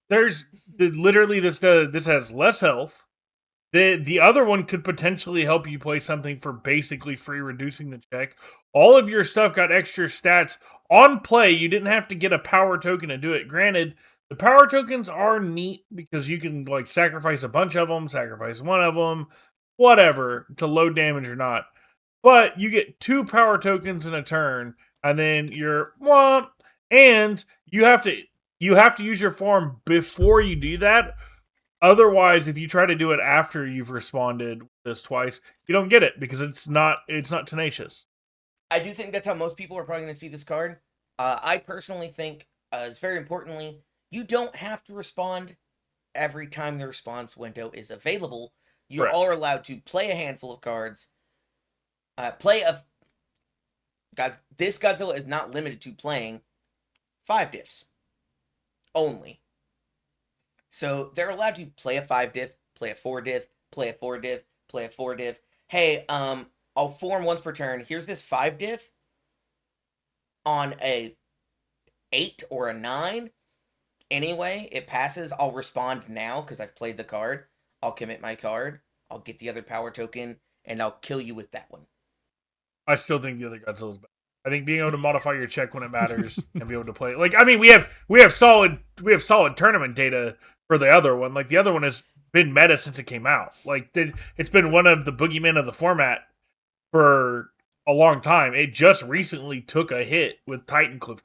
There's literally this has less health. The other one could potentially help you play something for basically free, reducing the check. All of your stuff got extra stats on play. You didn't have to get a power token to do it. Granted, the power tokens are neat because you can like sacrifice a bunch of them, sacrifice one of them, whatever, to low damage or not. But you get 2 power tokens in a turn, and then you're womp, and you have to use your form before you do that. Otherwise, if you try to do it after you've responded this twice, you don't get it because it's not tenacious.
I do think that's how most people are probably going to see this card. I personally think, it's very importantly, you don't have to respond every time the response window is available. You
Correct.
all are allowed to play a handful of cards. This Godzilla is not limited to playing 5 diffs only. So they're allowed to play a 5 diff, play a 4 diff, play a 4 diff, play a 4 diff. Hey, I'll form once per turn. Here's this 5 diff on a 8 or a 9. Anyway, it passes. I'll respond now because I've played the card. I'll commit my card. I'll get the other power token, and I'll kill you with that one.
I still think the other Godzilla's better. I think being able to modify your check when it matters and be able to play, like, I mean, we have solid tournament data for the other one. Like, the other one has been meta since it came out. Like, it's been one of the boogeymen of the format for a long time. It just recently took a hit with Titan Cliff.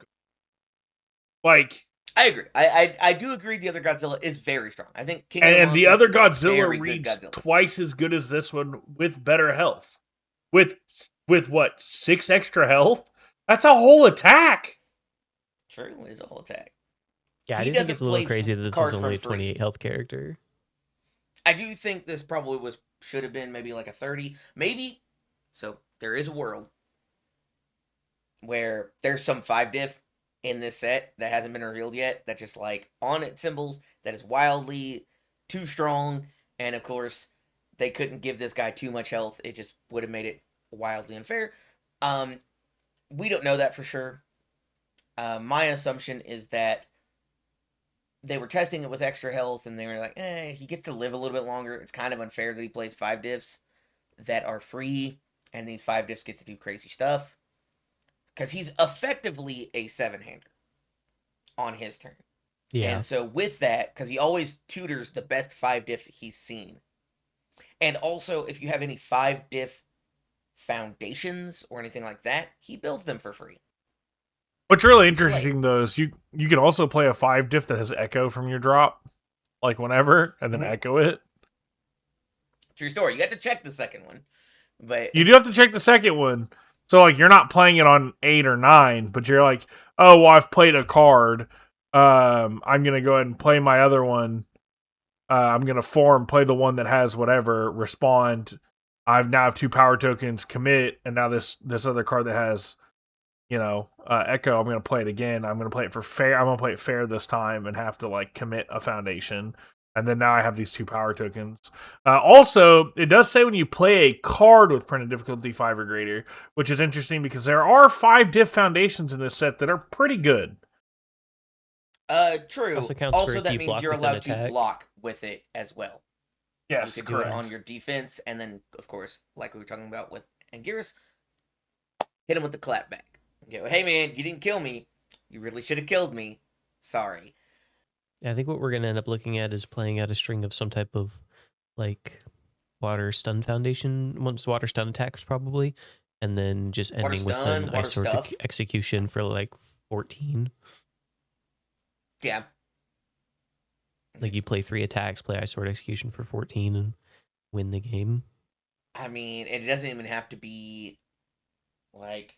Like,
I agree. I do agree the other Godzilla is very strong. I think King of the
And the
Monsters
other
is a
Godzilla
very good
reads
Godzilla.
twice as good as this one with better health. With what, 6 extra health? That's a whole attack.
True, is a whole attack.
Yeah, I
He
do think
doesn't
it's a little
play
crazy that this is
card
only
from
a
free.
28 health character.
I do think this probably should have been maybe like a 30. Maybe. So there is a world where there's some 5 diff in this set that hasn't been revealed yet, that's just like on its symbols, that is wildly too strong, and of course they couldn't give this guy too much health. It just would have made it wildly unfair. We don't know that for sure. My assumption is that they were testing it with extra health, and they were like, he gets to live a little bit longer. It's kind of unfair that he plays 5 diffs that are free, and these 5 diffs get to do crazy stuff. Because he's effectively a 7-hander on his turn.
Yeah.
And so with that, because he always tutors the best 5 diff he's seen. And also, if you have any 5 diff foundations or anything like that, he builds them for free.
What's really interesting though is you can also play a 5 diff that has echo from your drop, like whenever, and then echo it.
True story. You have to check the second one, but
you do have to check the second one. So like you're not playing it on 8 or 9, but you're like, oh well, I've played a card. I'm gonna go ahead and play my other one. I'm gonna play the one that has whatever, respond. I now have 2 power tokens, commit, and now this other card that has, echo, I'm gonna play it again. I'm gonna play it for fair. I'm gonna play it fair this time and have to like commit a foundation. And then now I have these 2 power tokens. Also, it does say when you play a card with printed difficulty 5 or greater, which is interesting because there are 5 diff foundations in this set that are pretty good.
True. Also that means you're allowed to block with it as well.
Yes,
you could
correct.
do it on your defense, and then, of course, like we were talking about with Anguirus, hit him with the clapback. Go, hey man, you didn't kill me. You really should have killed me. Sorry.
I think what we're going to end up looking at is playing out a string of some type of like water stun foundation, once water stun attacks probably, and then just ending with an ice sword execution for like 14.
Yeah.
Like you play 3 attacks, play ice sword execution for 14 and win the game.
I mean, it doesn't even have to be like,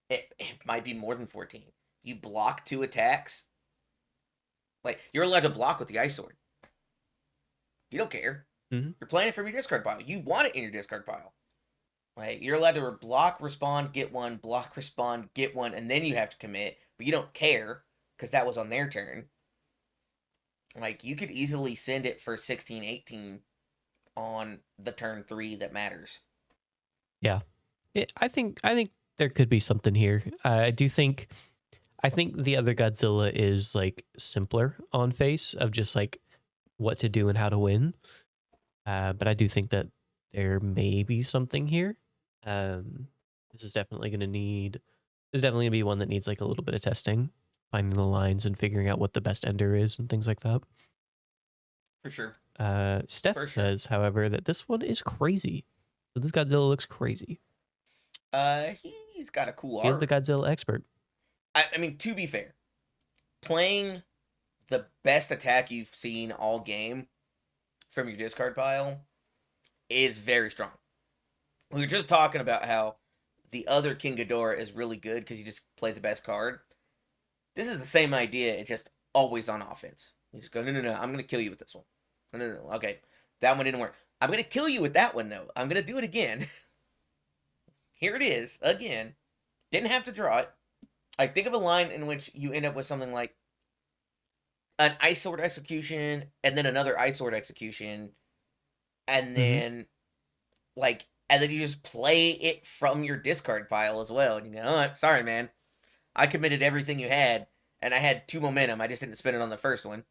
it might be more than 14. You block 2 attacks. Like, you're allowed to block with the ice sword. You don't care.
Mm-hmm.
You're playing it from your discard pile. You want it in your discard pile. Like, you're allowed to block, respond, get 1, block, respond, get 1, and then you have to commit. But you don't care, because that was on their turn. Like, you could easily send it for 16, 18 on the turn 3 that matters.
Yeah. I think there could be something here. I think the other Godzilla is like simpler on face of just like what to do and how to win. But I do think that there may be something here. This is definitely going to be one that needs like a little bit of testing, finding the lines and figuring out what the best ender is and things like that.
For sure.
Steph says, however, that this one is crazy. So this Godzilla looks crazy.
He's got a cool art.
He's the Godzilla expert.
I mean, to be fair, playing the best attack you've seen all game from your discard pile is very strong. We were just talking about how the other King Ghidorah is really good because you just play the best card. This is the same idea, it's just always on offense. You just go, no, I'm going to kill you with this one. No, okay, that one didn't work. I'm going to kill you with that one, though. I'm going to do it again. Here it is, again. Didn't have to draw it. I think of a line in which you end up with something like an ice sword execution, and then another ice sword execution, and then and then you just play it from your discard pile as well. And you go, oh, sorry, man. I committed everything you had, and I had 2 momentum. I just didn't spend it on the first one.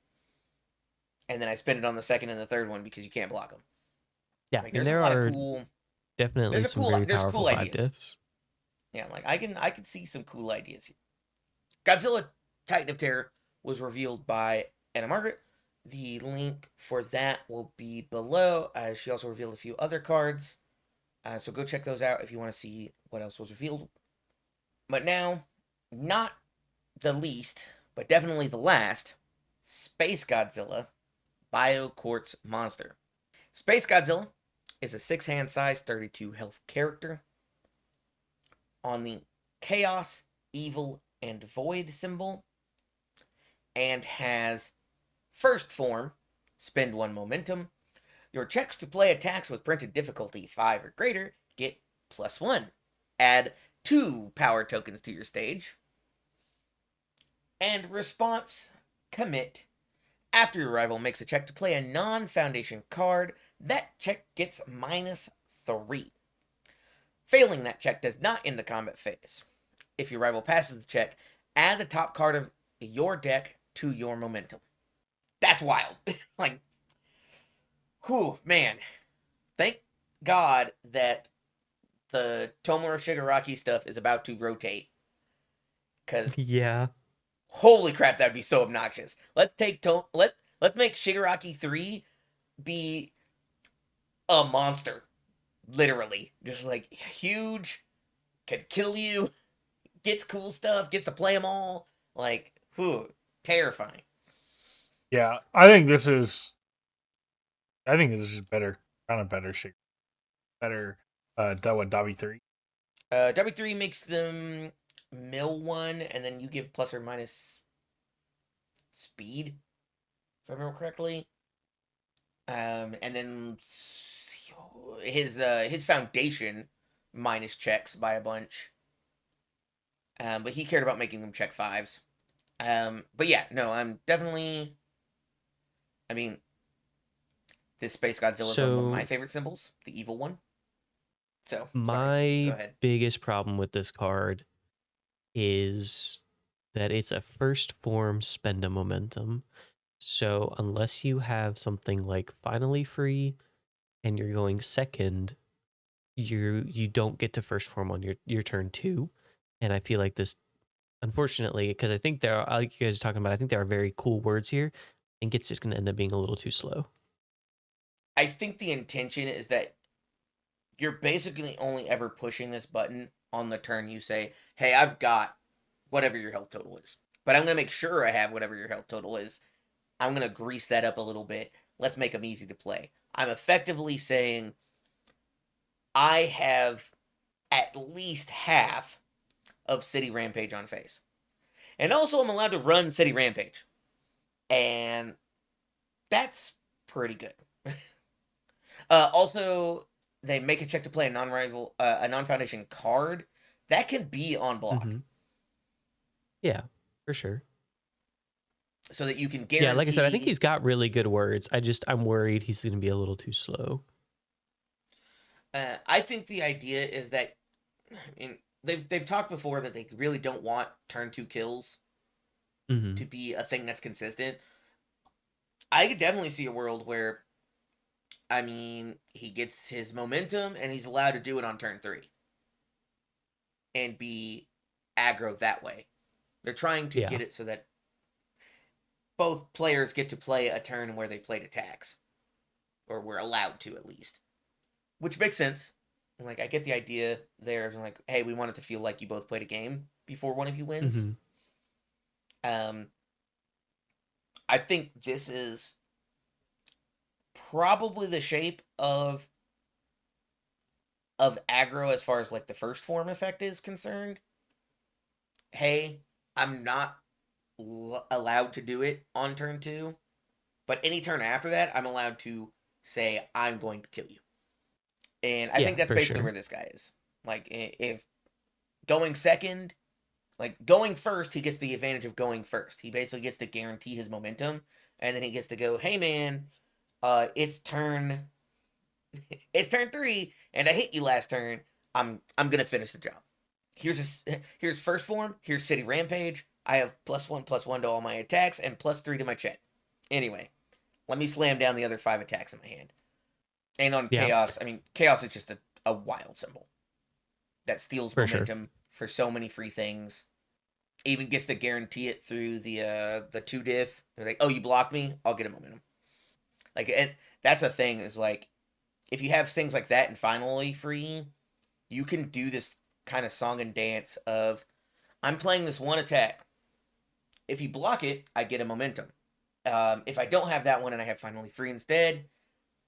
And then I spent it on the second and the third one because you can't block them.
Yeah,
like, there's a lot of cool...
Definitely some very powerful
cool
5
ideas.
diffs.
Yeah, like I can see some cool ideas here. Godzilla Titan of Terror was revealed by Anna Margaret. The link for that will be below. She also revealed a few other cards. So go check those out if you want to see what else was revealed. But now, not the least, but definitely the last, Spacegodzilla, Bio-Quartz Monster. Spacegodzilla is a 6-hand size, 32 health character. On the Chaos, Evil, and Void symbol, and has first form, spend 1 momentum. Your checks to play attacks with printed difficulty 5 or greater get +1. Add 2 power tokens to your stage. And response, commit. After your rival makes a check to play a non-foundation card, that check gets -3. Failing that check does not end the combat phase. If your rival passes the check, add the top card of your deck to your momentum. That's wild. Like, whew, man. Thank God that the Tomura Shigaraki stuff is about to rotate. Because
Yeah.
holy crap, that'd be so obnoxious. Let's make Shigaraki 3 be a monster. Literally. Just like huge, could kill you, gets cool stuff, gets to play them all. Like, whew, terrifying.
Yeah, I think this is better, kind of better shit. Better Davi 3.
W3 makes them mill 1, and then you give plus or minus speed, if I remember correctly. And then his foundation minus checks by a bunch. But he cared about making them check 5s. But yeah, no, I'm definitely. I mean, this Spacegodzilla is one of my favorite symbols, the evil one. So sorry, go ahead.
Biggest problem with this card is that it's a first form spend a momentum. So unless you have something like finally free and you're going second, you don't get to first form on your turn 2. And I feel like this, unfortunately, because I think there are, like you guys are talking about, I think there are very cool words here. I think it's just going to end up being a little too slow.
I think the intention is that you're basically only ever pushing this button on the turn you say, hey, I've got whatever your health total is. But I'm going to make sure I have whatever your health total is. I'm going to grease that up a little bit. Let's make them easy to play. I'm effectively saying I have at least half of City Rampage on face. And also I'm allowed to run City Rampage. And that's pretty good. Also, they make a check to play a non-foundation card. That can be on block.
Mm-hmm. Yeah, for sure.
So that you can guarantee.
Yeah, like I said, I think he's got really good words. I'm worried he's going to be a little too slow.
I think the idea is that, I mean, they've talked before that they really don't want turn 2 kills to be a thing that's consistent. I could definitely see a world where, I mean, he gets his momentum and he's allowed to do it on turn 3 and be aggro that way. They're trying to get it so that both players get to play a turn where they played attacks, or were allowed to at least, which makes sense. Like, I get the idea there. Like, hey, we want it to feel like you both played a game before one of you wins. I think this is probably the shape of aggro as far as like the first form effect is concerned. Hey, I'm not allowed to do it on turn 2, but any turn after that, I'm allowed to say I'm going to kill you. And I think that's basically where this guy is. Like, if going second, like going first, he gets the advantage of going first. He basically gets to guarantee his momentum, and then he gets to go, hey man, it's turn 3, and I hit you last turn. I'm gonna finish the job. Here's first form. Here's City Rampage. I have +1/+1 to all my attacks and +3 to my check. Anyway, let me slam down the other 5 attacks in my hand. And on Chaos, I mean, Chaos is just a wild symbol that steals momentum for so many free things. Even gets to guarantee it through the 2 diff. They're like, oh, you blocked me? I'll get a momentum. Like, and that's the thing, is like, if you have things like that and finally free, you can do this kind of song and dance of, I'm playing this one attack. If you block it, I get a momentum. If I don't have that one and I have finally free instead,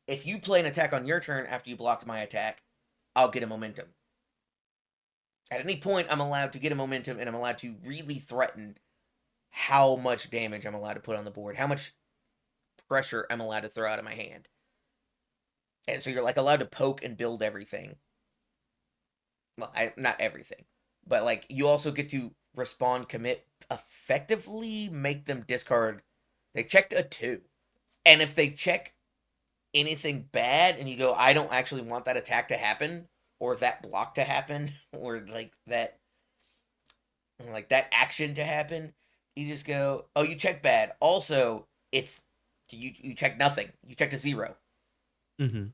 if you play an attack on your turn after you blocked my attack, I'll get a momentum. At any point, I'm allowed to get a momentum, and I'm allowed to really threaten how much damage I'm allowed to put on the board, how much pressure I'm allowed to throw out of my hand. And so you're like allowed to poke and build everything. Well, not everything, but like you also get to respond, commit, effectively make them discard. They checked a 2, and if they check anything bad, and you go, I don't actually want that attack to happen, or that block to happen, or like that action to happen, you just go, oh, you checked bad. Also, it's you checked nothing. You checked a 0.
Mm-hmm.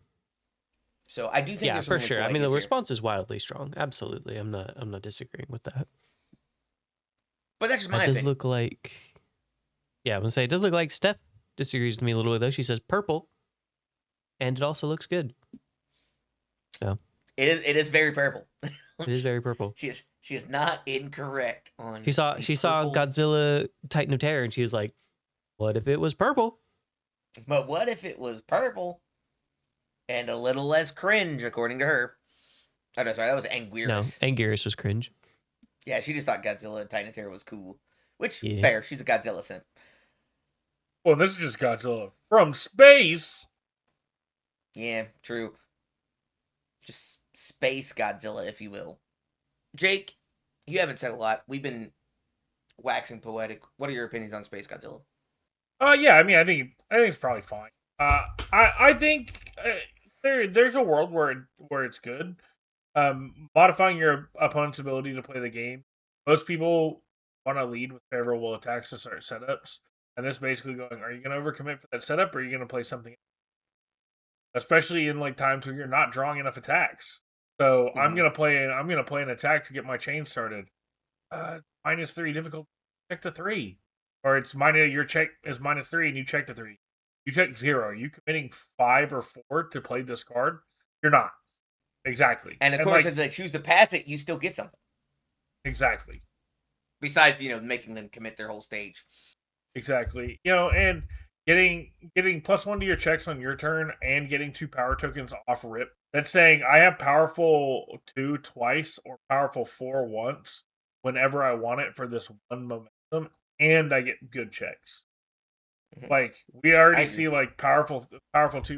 So I do think
Yeah,
there's
for
some
sure.
really
I
cool
mean, the
ideas here.
response is wildly strong. Absolutely, I'm not disagreeing with that.
But that's just my
It does
opinion.
look like, yeah, I'm gonna say it does look like Steph disagrees with me a little bit though. She says purple, and it also looks good. So
It is very purple.
it is very purple.
She is not incorrect on.
She saw
purple.
Godzilla Titan of Terror, and she was like, "What if it was purple?"
But what if it was purple and a little less cringe, according to her? Oh no, sorry, that was Anguirus.
No, Anguirus was cringe.
Yeah, she just thought Godzilla Titan of Terror was cool. Which,
Yeah.
fair, she's a Godzilla simp.
Well, this is just Godzilla from space.
Yeah, true. Just space Godzilla, if you will. Jake, you haven't said a lot. We've been waxing poetic. What are your opinions on Space Godzilla?
Yeah, I mean, I think it's probably fine. I think there's a world where it's good. Modifying your opponent's ability to play the game. Most people want to lead with favorable attacks to start setups, and this basically going, are you going to overcommit for that setup, or are you going to play something? Especially in like times where you're not drawing enough attacks. So I'm gonna play an attack to get my chain started. -3 difficulty, check to 3, or it's your check is -3 and you check to 3. You check 0. Are you committing 5 or 4 to play this card? You're not. Exactly.
And of course, if they choose to pass it, you still get something.
Exactly.
Besides, making them commit their whole stage.
Exactly. And getting +1 to your checks on your turn and getting 2 power tokens off rip. That's saying I have powerful 2 twice or powerful 4 once whenever I want it for this one momentum, and I get good checks. Like we already see like powerful 2,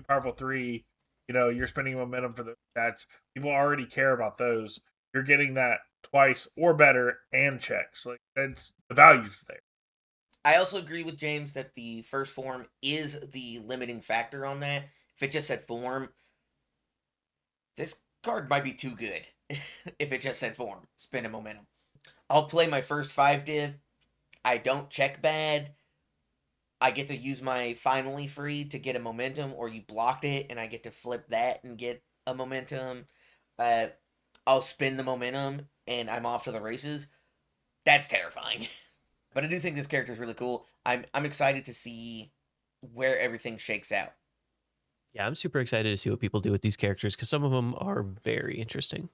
powerful 3. You're spending momentum for the stats. People already care about those. You're getting that twice or better and checks. Like that's the value's there.
I also agree with James that the first form is the limiting factor on that. If it just said form, this card might be too good. If it just said form, spin a momentum. I'll play my first 5 div. I don't check bad. I get to use my finally free to get a momentum, or you blocked it and I get to flip that and get a momentum. I'll spin the momentum and I'm off to the races. That's terrifying. But I do think this character is really cool. I'm excited to see where everything shakes out.
Yeah, I'm super excited to see what people do with these characters because some of them are very interesting.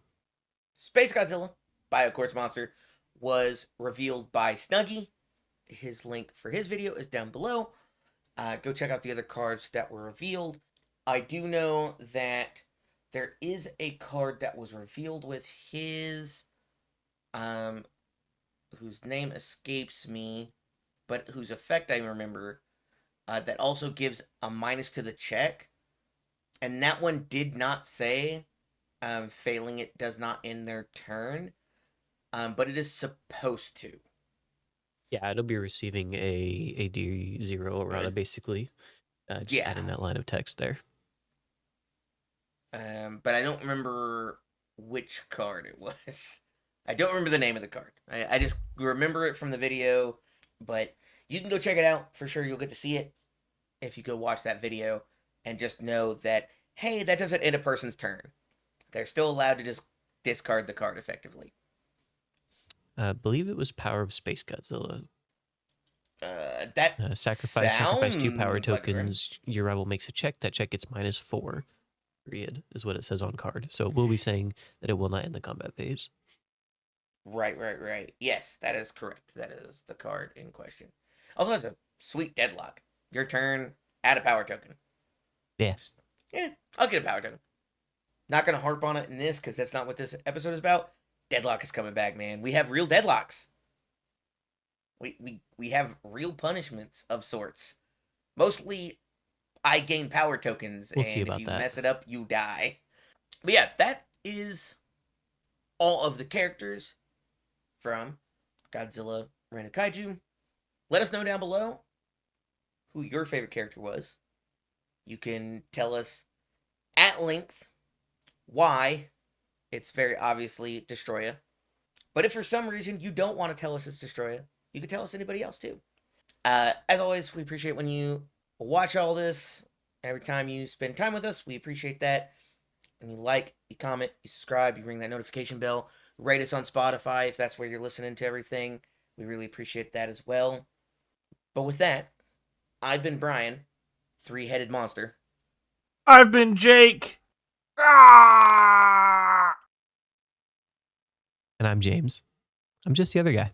Spacegodzilla, Quartz monster, was revealed by Snuggy. His link for his video is down below. Go check out the other cards that were revealed. I do know that there is a card that was revealed with his, whose name escapes me, but whose effect I remember, that also gives a minus to the check. And that one did not say, failing it does not end their turn, but it is supposed to.
Yeah, it'll be receiving a D0 around it, basically. Just adding that line of text there.
But I don't remember which card it was. I don't remember the name of the card. I just remember it from the video, but you can go check it out. For sure, you'll get to see it if you go watch that video, and just know that, hey, that doesn't end a person's turn. They're still allowed to just discard the card effectively.
I believe it was Power of Spacegodzilla. Sacrifice 2 power tokens. Your rival makes a check. That check gets -4. Period is what it says on card. So we'll be saying that it will not end the combat phase.
Right. Yes, that is correct. That is the card in question. Also has a sweet deadlock. Your turn, add a power token.
Yeah.
I'll get a power token. Not going to harp on it in this because that's not what this episode is about. Deadlock is coming back, man. We have real deadlocks. We have real punishments of sorts. Mostly, I gain power tokens,
We'll
and
see about
if you
that.
mess it up, you die. But yeah, that is all of the characters from Godzilla Reign of Kaiju. Let us know down below who your favorite character was. You can tell us at length why it's very obviously Destroya. But if for some reason you don't want to tell us it's Destroya, you can tell us anybody else too. As always, we appreciate when you watch all this. Every time you spend time with us, we appreciate that. And you like, you comment, you subscribe, you ring that notification bell, rate us on Spotify if that's where you're listening to everything. We really appreciate that as well. But with that, I've been Brian, three-headed monster.
I've been Jake. Ah!
And I'm James. I'm just the other guy.